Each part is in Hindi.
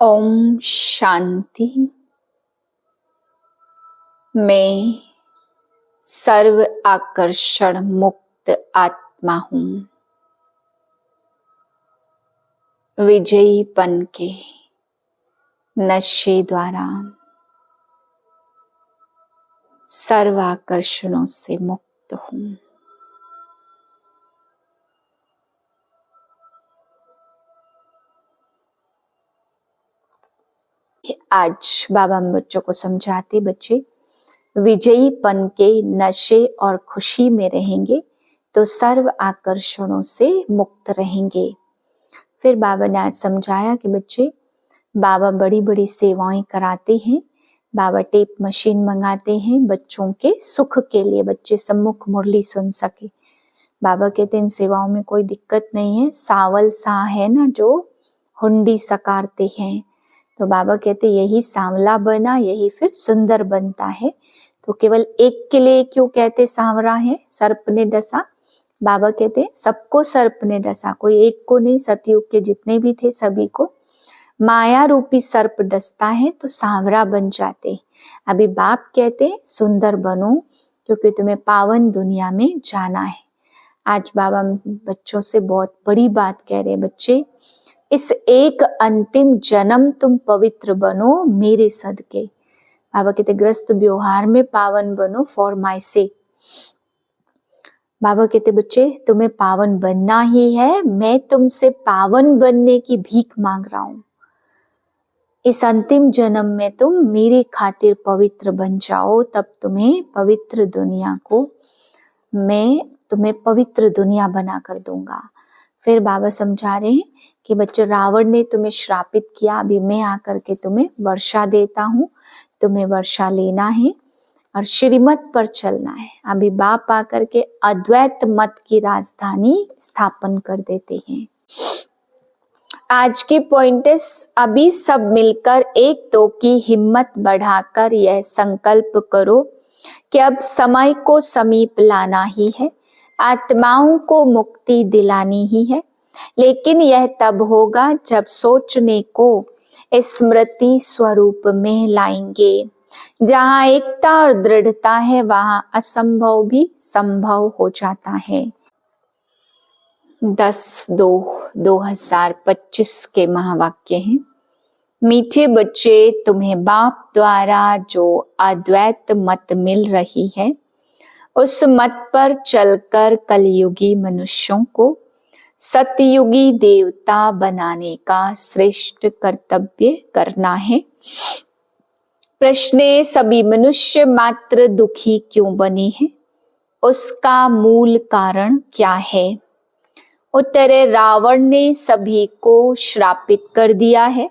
ओम शांति। मैं सर्व आकर्षण मुक्त आत्मा हूँ। विजयीपन के नशे द्वारा सर्व आकर्षणों से मुक्त हूँ। आज बाबा हम बच्चों को समझाते, बच्चे विजयीपन के नशे और खुशी में रहेंगे तो सर्व आकर्षणों से मुक्त रहेंगे। फिर बाबा ने आज समझाया कि बच्चे बाबा बड़ी बड़ी सेवाएं कराते हैं। बाबा टेप मशीन मंगाते हैं बच्चों के सुख के लिए, बच्चे सम्मुख मुरली सुन सके। बाबा कहते हैं इन सेवाओं में कोई दिक्कत नहीं है। सावल सा है ना जो हुंडी सकारते हैं, तो बाबा कहते यही सांवला बना, यही फिर सुंदर बनता है। तो केवल एक के लिए क्यों कहते सांवरा है, सर्प ने डसा। बाबा कहते सबको सर्प ने डसा, कोई एक को नहीं, सतयुग के जितने भी थे सभी को माया रूपी सर्प डसता है तो सांवरा बन जाते। अभी बाप कहते सुंदर बनो क्योंकि तुम्हें पावन दुनिया में जाना है। आज बाबा बच्चों से बहुत बड़ी बात कह रहे हैं, बच्चे इस एक अंतिम जन्म तुम पवित्र बनो मेरे सदके। बाबा कहते ग्रस्त व्यवहार में पावन बनो फॉर माय सेक। बाबा कहते बच्चे तुम्हें पावन बनना ही है, मैं तुमसे पावन बनने की भीख मांग रहा हूं। इस अंतिम जन्म में तुम मेरे खातिर पवित्र बन जाओ, तब तुम्हें पवित्र दुनिया को मैं तुम्हें पवित्र दुनिया बना कर दूंगा। फिर बाबा समझा रहे हैं कि बच्चे रावण ने तुम्हें श्रापित किया, अभी मैं आकर के तुम्हें वर्षा देता हूँ, तुम्हें वर्षा लेना है और श्रीमत पर चलना है। अभी बाप आकर के अद्वैत मत की राजधानी स्थापन कर देते हैं। आज की पॉइंट्स, अभी सब मिलकर एक दो की हिम्मत बढ़ाकर यह संकल्प करो कि अब समय को समीप लाना ही है, आत्माओं को मुक्ति दिलानी ही है। लेकिन यह तब होगा जब सोचने को स्मृति स्वरूप में लाएंगे। जहाँ एकता और दृढ़ता है वहाँ असंभव भी संभव हो जाता है। 10/2/2025 के महावाक्य हैं। मीठे बच्चे, तुम्हें बाप द्वारा जो अद्वैत मत मिल रही है उस मत पर चलकर कलयुगी मनुष्यों को सतयुगी देवता बनाने का श्रेष्ठ कर्तव्य करना है। प्रश्न, सभी मनुष्य मात्र दुखी क्यों बने हैं, उसका मूल कारण क्या है? उत्तर, रावण ने सभी को श्रापित कर दिया है,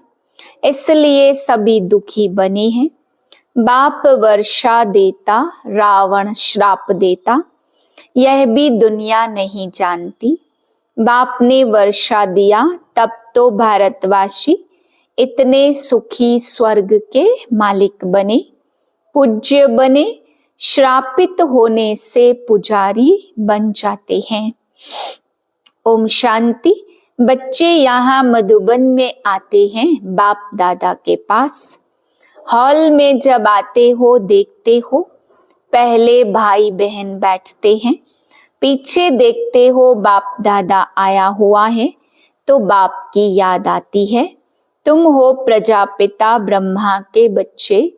इसलिए सभी दुखी बने हैं। बाप वर्षा देता, रावण श्राप देता, यह भी दुनिया नहीं जानती। बाप ने वर्षा दिया तब तो भारतवासी इतने सुखी स्वर्ग के मालिक बने, पूज्य बने। श्रापित होने से पुजारी बन जाते हैं। ओम शांति। बच्चे यहाँ मधुबन में आते हैं बाप दादा के पास। हॉल में जब आते हो देखते हो पहले भाई बहन बैठते हैं, पीछे देखते हो बाप दादा आया हुआ है तो बाप की याद आती है। तुम हो प्रजापिता ब्रह्मा के बच्चे,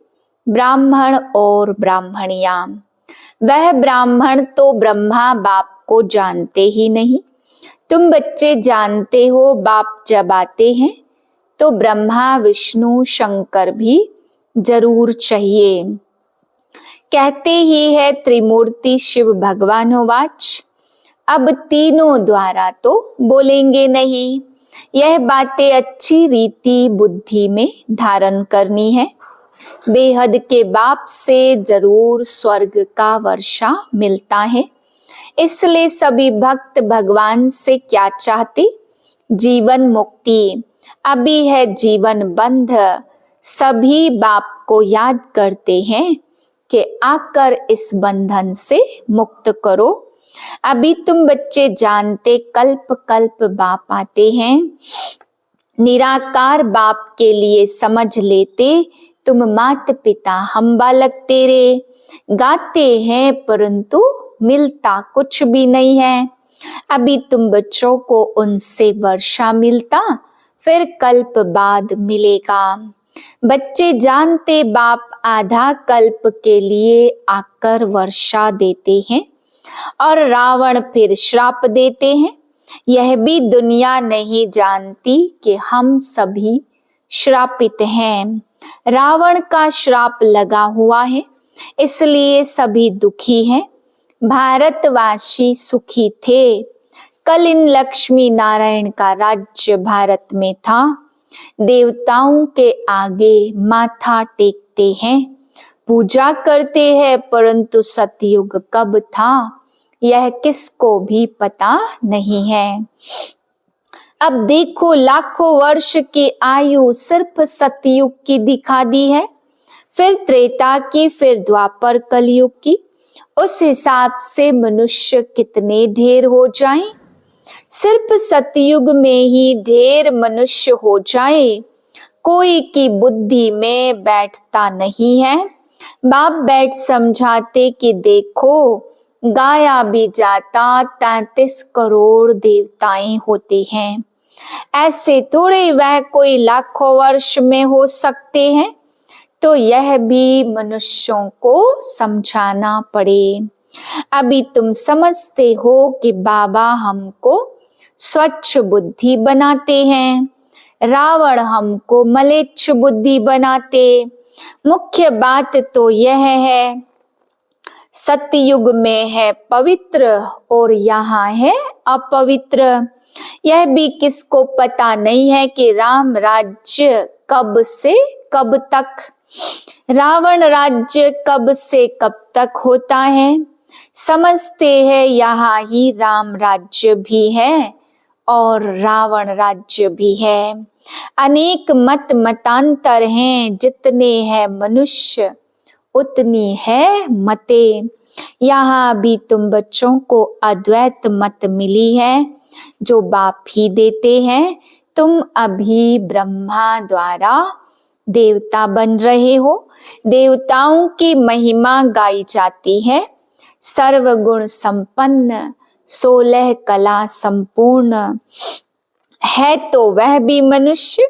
ब्राह्मण और ब्राह्मणियां। वह ब्राह्मण तो ब्रह्मा बाप को जानते ही नहीं। तुम बच्चे जानते हो बाप जब आते हैं तो ब्रह्मा विष्णु शंकर भी जरूर चाहिए। कहते ही है त्रिमूर्ति शिव भगवानोवाच, अब तीनों द्वारा तो बोलेंगे नहीं। यह बातें अच्छी रीति बुद्धि में धारण करनी है। बेहद के बाप से जरूर स्वर्ग का वर्षा मिलता है, इसलिए सभी भक्त भगवान से क्या चाहते? जीवन मुक्ति। अभी है जीवन बंध। सभी बाप को याद करते हैं कि आकर इस बंधन से मुक्त करो। अभी तुम बच्चे जानते कल्प कल्प बाप आते हैं, निराकार बाप के लिए समझ लेते तुम माता पिता हम बालक तेरे। गाते हैं परंतु मिलता कुछ भी नहीं है। अभी तुम बच्चों को उनसे वर्षा मिलता, फिर कल्प बाद मिलेगा। बच्चे जानते बाप आधा कल्प के लिए आकर वर्षा देते हैं और रावण फिर श्राप देते हैं। यह भी दुनिया नहीं जानती कि हम सभी श्रापित हैं। रावण का श्राप लगा हुआ है, इसलिए सभी दुखी हैं। भारतवासी सुखी थे। कल इन लक्ष्मी नारायण का राज्य भारत में था। देवताओं के आगे माथा टेकते हैं, पूजा करते हैं, परंतु सतयुग कब था यह किसको भी पता नहीं है। अब देखो लाखों वर्ष की आयु सिर्फ सतयुग की दिखा दी है, फिर त्रेता की, फिर द्वापर कलयुग की। उस हिसाब से मनुष्य कितने ढेर हो जाएं। सिर्फ सतयुग में ही ढेर मनुष्य हो जाए, कोई की बुद्धि में बैठता नहीं है। बाप बैठ समझाते कि देखो गाया भी जाता 33 करोड़ देवताएं होते हैं, ऐसे थोड़े वह कोई लाखों वर्ष में हो सकते हैं। तो यह भी मनुष्यों को समझाना पड़े। अभी तुम समझते हो कि बाबा हमको स्वच्छ बुद्धि बनाते हैं, रावण हमको मलेच्छ बुद्धि बनाते। मुख्य बात तो यह है सतयुग में है पवित्र और यहाँ है अपवित्र। यह भी किसको पता नहीं है कि राम राज्य कब से कब तक, रावण राज्य कब से कब तक होता है। समझते हैं यहाँ ही राम राज्य भी है और रावण राज्य भी है। अनेक मत मतांतर हैं, जितने हैं मनुष्य उतनी है मते। यहाँ भी तुम बच्चों को अद्वैत मत मिली है जो बाप ही देते हैं। तुम अभी ब्रह्मा द्वारा देवता बन रहे हो। देवताओं की महिमा गाई जाती है। सर्वगुण संपन्न 16 कला संपूर्ण है तो वह भी मनुष्य।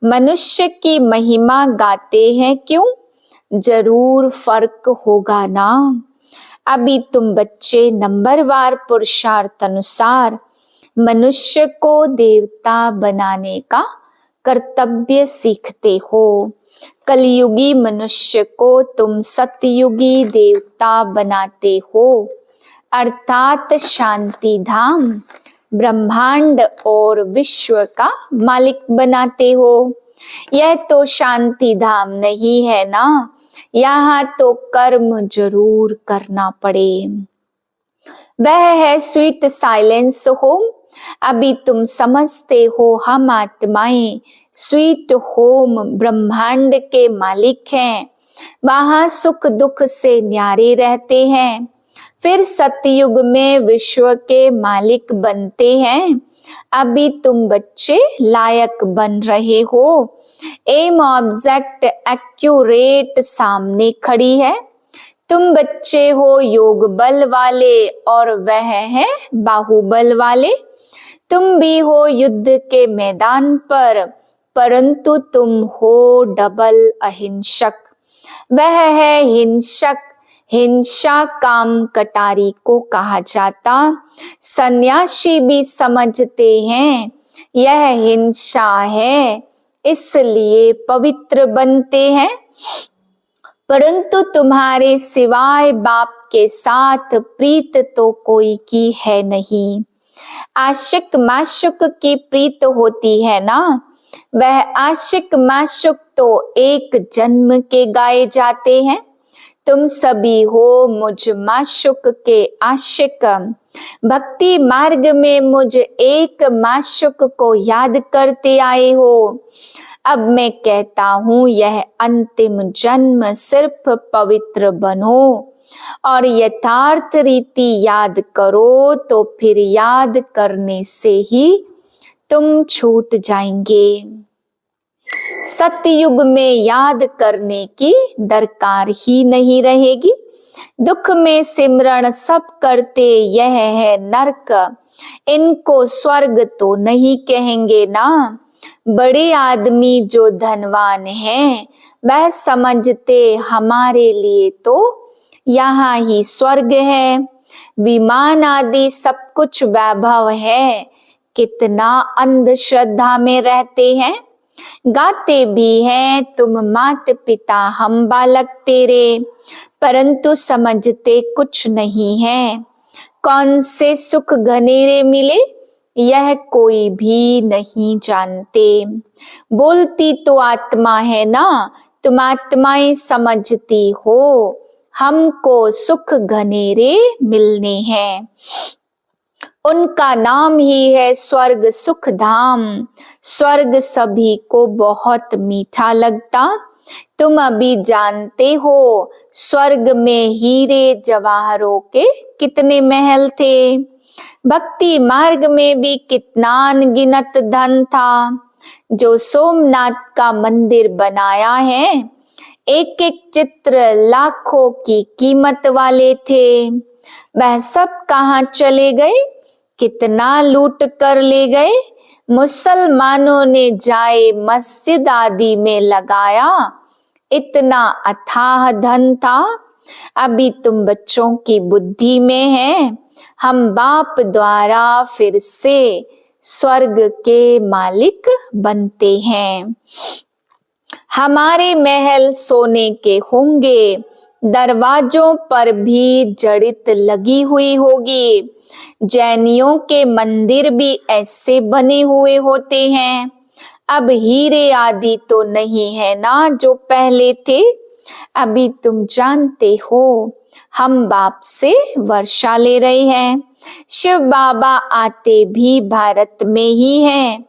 मनुष्य की महिमा गाते हैं क्यों, जरूर फर्क होगा ना। अभी तुम बच्चे नंबरवार पुरुषार्थ अनुसार मनुष्य को देवता बनाने का कर्तव्य सीखते हो। कलयुगी मनुष्य को तुम सतयुगी देवता बनाते हो, अर्थात शांति धाम ब्रह्मांड और विश्व का मालिक बनाते हो। यह तो शांति धाम नहीं है ना, यहाँ तो कर्म जरूर करना पड़े। वह है स्वीट साइलेंस होम। अभी तुम समझते हो हम आत्माएं स्वीट होम ब्रह्मांड के मालिक हैं, वहां सुख दुख से न्यारे रहते हैं। फिर सतयुग में विश्व के मालिक बनते हैं। अभी तुम बच्चे लायक बन रहे हो। एम ऑब्जेक्ट एक्यूरेट सामने खड़ी है। तुम बच्चे हो योग बल वाले और वह है बाहुबल वाले। तुम भी हो युद्ध के मैदान पर, परंतु तुम हो डबल अहिंसक। वह है हिंसक। हिंसा काम कटारी को कहा जाता। सन्यासी भी समझते हैं यह हिंसा है, इसलिए पवित्र बनते हैं। परंतु तुम्हारे सिवाय बाप के साथ प्रीत तो कोई की है नहीं। आशिक माशुक की प्रीत होती है ना, वह आशिक माशुक तो एक जन्म के गाए जाते हैं। तुम सभी हो मुझ माशुक के आशिक। भक्ति मार्ग में मुझ एक माशुक को याद करते आए हो। अब मैं कहता हूँ यह अंतिम जन्म सिर्फ पवित्र बनो और यथार्थ रीति याद करो, तो फिर याद करने से ही तुम छूट जाएंगे। सतयुग में याद करने की दरकार ही नहीं रहेगी। दुख में सिमरण सब करते, यह है नरक, इनको स्वर्ग तो नहीं कहेंगे ना। बड़े आदमी जो धनवान हैं, वह समझते हमारे लिए तो यहाँ ही स्वर्ग है। विमान आदि सब कुछ वैभव है, कितना अंधश्रद्धा में रहते हैं। गाते भी हैं तुम मात पिता हम बालक तेरे, परंतु समझते कुछ नहीं है। कौन से सुख घनेरे मिले, यह कोई भी नहीं जानते। बोलती तो आत्मा है ना, तुम आत्माएं समझती हो, हमको सुख घनेरे मिलने हैं। उनका नाम ही है स्वर्ग सुख धाम। स्वर्ग सभी को बहुत मीठा लगता, तुम अभी जानते हो स्वर्ग में हीरे जवाहरों के कितने महल थे। भक्ति मार्ग में भी कितना अनगिनत धन था। जो सोमनाथ का मंदिर बनाया है, एक एक चित्र लाखों की कीमत वाले थे। वह सब कहाँ चले गए, कितना लूट कर ले गए। मुसलमानों ने जाए मस्जिद आदि में लगाया, इतना अथाह धन था। अभी तुम बच्चों की बुद्धि में है, हम बाप द्वारा फिर से स्वर्ग के मालिक बनते हैं। हमारे महल सोने के होंगे, दरवाजों पर भी जड़ित लगी हुई होगी। जैनियों के मंदिर भी ऐसे बने हुए होते हैं। अब हीरे आदि तो नहीं है ना जो पहले थे। अभी तुम जानते हो हम बाप से वर्षा ले रहे हैं। शिव बाबा आते भी भारत में ही हैं।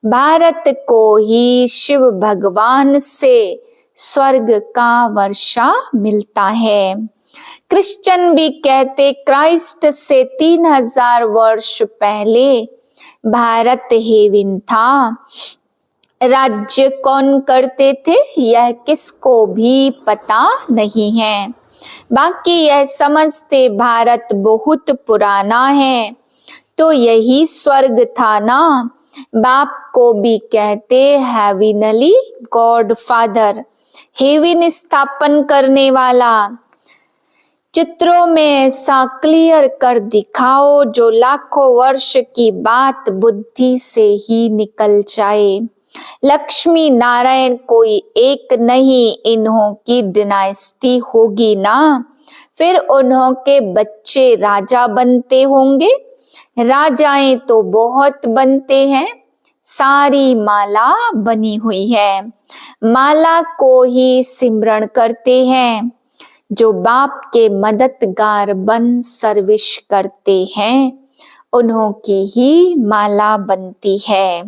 भारत को ही शिव भगवान से स्वर्ग का वर्षा मिलता है। क्रिश्चियन भी कहते क्राइस्ट से 3000 वर्ष पहले भारत हेवन था। राज्य कौन करते थे यह किसको भी पता नहीं है। बाकी यह समझते भारत बहुत पुराना है, तो यही स्वर्ग था ना। बाप को भी कहते हेविनली गॉड फादर, हेवन स्थापन करने वाला। चित्रों में ऐसा क्लियर कर दिखाओ जो लाखों वर्ष की बात बुद्धि से ही निकल जाए। लक्ष्मी नारायण कोई एक नहीं, इन्हों की डिनाइस्टी होगी ना। फिर उन्हों के बच्चे राजा बनते होंगे। राजाएं तो बहुत बनते हैं, सारी माला बनी हुई है। माला को ही सिमरण करते हैं। जो बाप के मददगार बन सर्विस करते हैं, उन्हों की ही माला बनती है।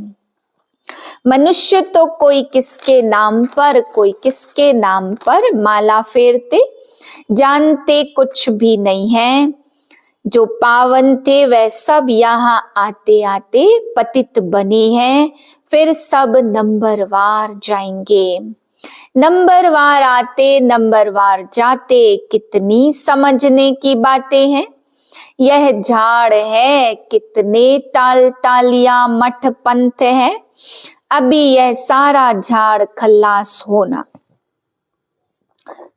मनुष्य तो कोई किसके नाम पर, कोई किसके नाम पर माला फेरते, जानते कुछ भी नहीं है। जो पावन थे वह सब यहाँ आते आते पतित बने हैं, फिर सब नंबरवार जाएंगे। नंबरवार आते नंबरवार जाते, कितनी समझने की बातें हैं। यह झाड़ है, कितने टाल टालिया मठ पंथ है। अभी यह सारा झाड़ खल्लास होना,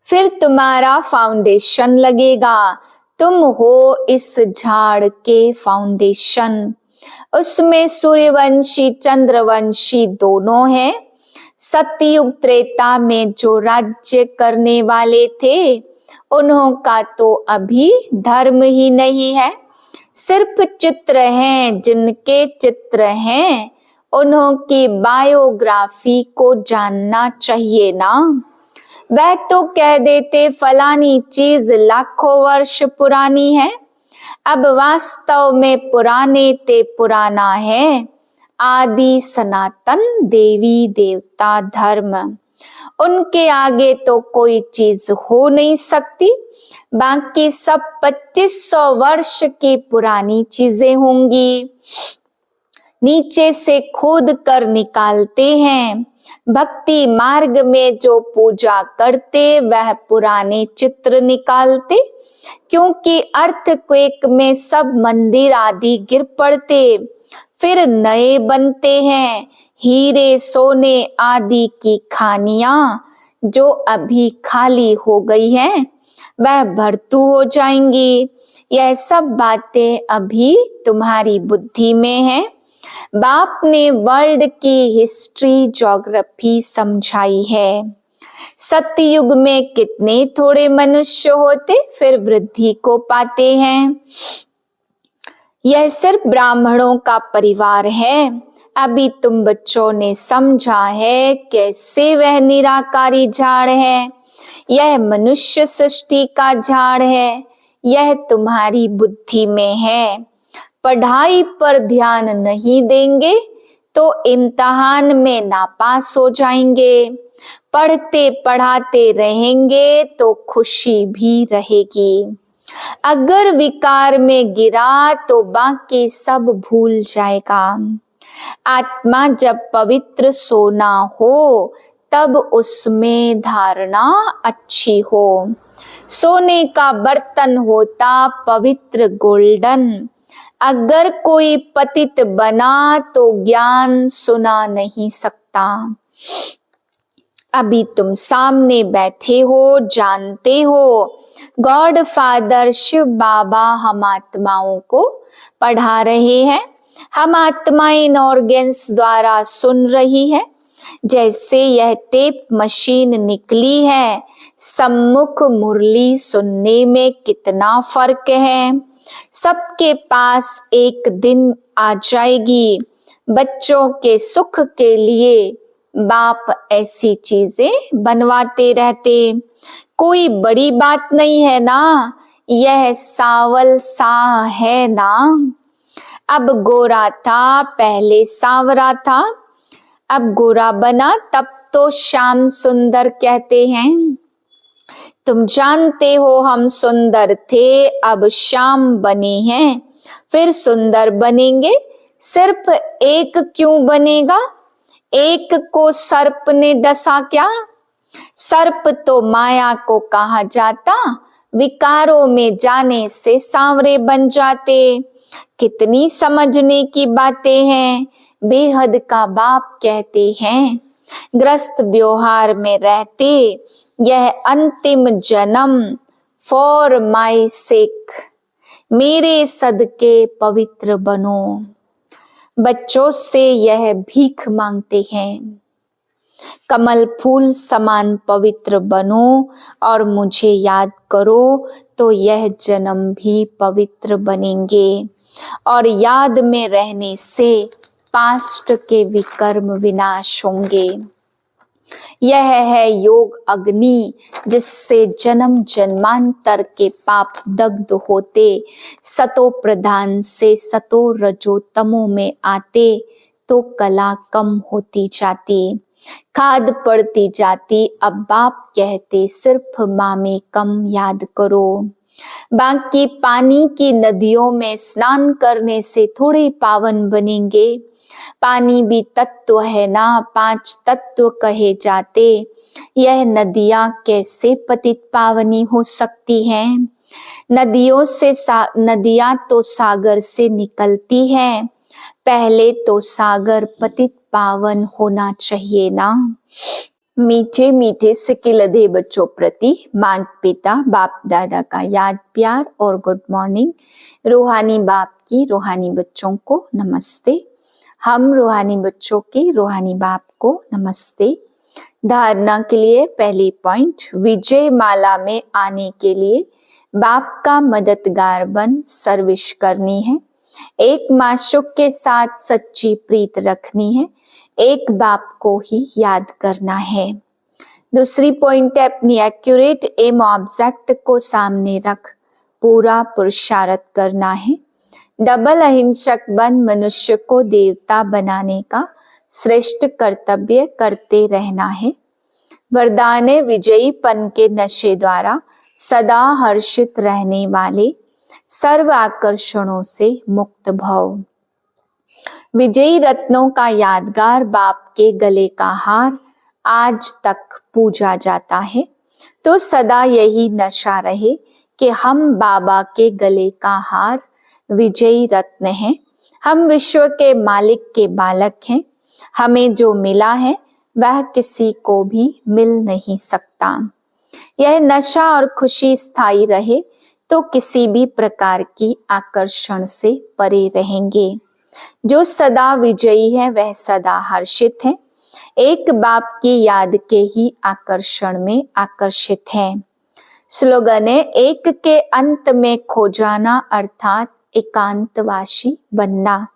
फिर तुम्हारा फाउंडेशन लगेगा। तुम हो इस झाड़ के फाउंडेशन। उसमें सूर्यवंशी चंद्रवंशी दोनों हैं। सतयुग त्रेता में जो राज्य करने वाले थे, उन्हों का तो अभी धर्म ही नहीं है। सिर्फ चित्र हैं, जिनके चित्र हैं उन्हों की बायोग्राफी को जानना चाहिए ना। वह तो कह देते फलानी चीज लाखों वर्ष पुरानी है। अब वास्तव में पुराने ते पुराना है आदि सनातन देवी देवता धर्म। उनके आगे तो कोई चीज हो नहीं सकती। बाकी सब 2500 वर्ष की पुरानी चीजें होंगी। नीचे से खोद कर निकालते हैं। भक्ति मार्ग में जो पूजा करते वह पुराने चित्र निकालते, क्योंकि अर्थक्वेक में सब मंदिर आदि गिर पड़ते, फिर नए बनते हैं। हीरे सोने आदि की खानियां जो अभी खाली हो गई हैं वह भरतू हो जाएंगी। यह सब बातें अभी तुम्हारी बुद्धि में है। बाप ने वर्ल्ड की हिस्ट्री ज्योग्राफी समझाई है। सतयुग में कितने थोड़े मनुष्य होते फिर वृद्धि को पाते हैं। यह सिर्फ ब्राह्मणों का परिवार है। अभी तुम बच्चों ने समझा है कैसे वह निराकारी झाड़ है, यह मनुष्य सृष्टि का झाड़ है। यह तुम्हारी बुद्धि में है। पढ़ाई पर ध्यान नहीं देंगे तो इम्तिहान में नापास हो जाएंगे। पढ़ते पढ़ाते रहेंगे तो खुशी भी रहेगी। अगर विकार में गिरा तो बाकी सब भूल जाएगा। आत्मा जब पवित्र सोना हो तब उसमें धारणा अच्छी हो। सोने का बर्तन होता पवित्र गोल्डन। अगर कोई पतित बना तो ज्ञान सुना नहीं सकता। अभी तुम सामने बैठे हो, जानते हो गॉड फादर शिव बाबा हम आत्माओं को पढ़ा रहे हैं। हम आत्माएं इन ऑर्गन्स द्वारा सुन रही है। जैसे यह टेप मशीन निकली है, सम्मुख मुरली सुनने में कितना फर्क है। सबके पास एक दिन आ जाएगी। बच्चों के सुख के लिए बाप ऐसी चीजें बनवाते रहते। कोई बड़ी बात नहीं है ना, यह सावल सा है ना। अब गोरा था, पहले सांवरा था, अब गोरा बना, तब तो श्याम सुंदर कहते हैं। तुम जानते हो हम सुंदर थे, अब श्याम बने हैं, फिर सुंदर बनेंगे। सिर्फ एक क्यों बनेगा? एक को सर्प ने डसा क्या? सर्प तो माया को कहा जाता, विकारों में जाने से सांवरे बन जाते। कितनी समझने की बातें हैं। बेहद का बाप कहते हैं, ग्रस्त व्यवहार में रहते यह अंतिम जन्म फॉर माई सेक, मेरे सदके पवित्र बनो। बच्चों से यह भीख मांगते हैं, कमल फूल समान पवित्र बनो और मुझे याद करो तो यह जन्म भी पवित्र बनेंगे। और याद में रहने से पास्ट के विकर्म विनाश होंगे। यह है योग अग्नि, जिससे जन्म जन्मांतर के पाप दग्ध होते। सतो प्रधान से सतो रजो तमो में आते तो कला कम होती जाती, खाद पड़ती जाती। अब बाप कहते सिर्फ माँ में कम याद करो। बाकी पानी की नदियों में स्नान करने से थोड़े पावन बनेंगे। पानी भी तत्व है ना, 5 तत्व कहे जाते। यह नदियां कैसे पतित पावनी हो सकती हैं? नदियां तो सागर से निकलती हैं। पहले तो सागर पतित पावन होना चाहिए ना। मीठे मीठे सिक्के लदे बच्चों प्रति माता पिता बाप दादा का याद प्यार और गुड मॉर्निंग। रूहानी बाप की रूहानी बच्चों को नमस्ते। हम रूहानी बच्चों के रूहानी बाप को नमस्ते। धारणा के लिए पहली पॉइंट, विजय माला में आने के लिए बाप का मददगार बन सर्विस करनी है। एक माशूक के साथ सच्ची प्रीत रखनी है। एक बाप को ही याद करना है। दूसरी पॉइंट है, अपनी एक्यूरेट एम ऑब्जेक्ट को सामने रख पूरा पुरुषार्थ करना है। डबल अहिंसक बन मनुष्य को देवता बनाने का श्रेष्ठ कर्तव्य करते रहना है। वरदान विजयीपन के नशे द्वारा सदा हर्षित रहने वाले, सर्व आकर्षणों से मुक्त भव। विजयी रत्नों का यादगार बाप के गले का हार आज तक पूजा जाता है। तो सदा यही नशा रहे कि हम बाबा के गले का हार विजयी रत्न हैं। हम विश्व के मालिक के बालक हैं। हमें जो मिला है वह किसी को भी मिल नहीं सकता। यह नशा और खुशी स्थायी रहे तो किसी भी प्रकार की आकर्षण से परे रहेंगे। जो सदा विजयी है वह सदा हर्षित है, एक बाप की याद के ही आकर्षण में आकर्षित है। स्लोगन है, एक के अंत में खो जाना अर्थात एकांतवासी बनना।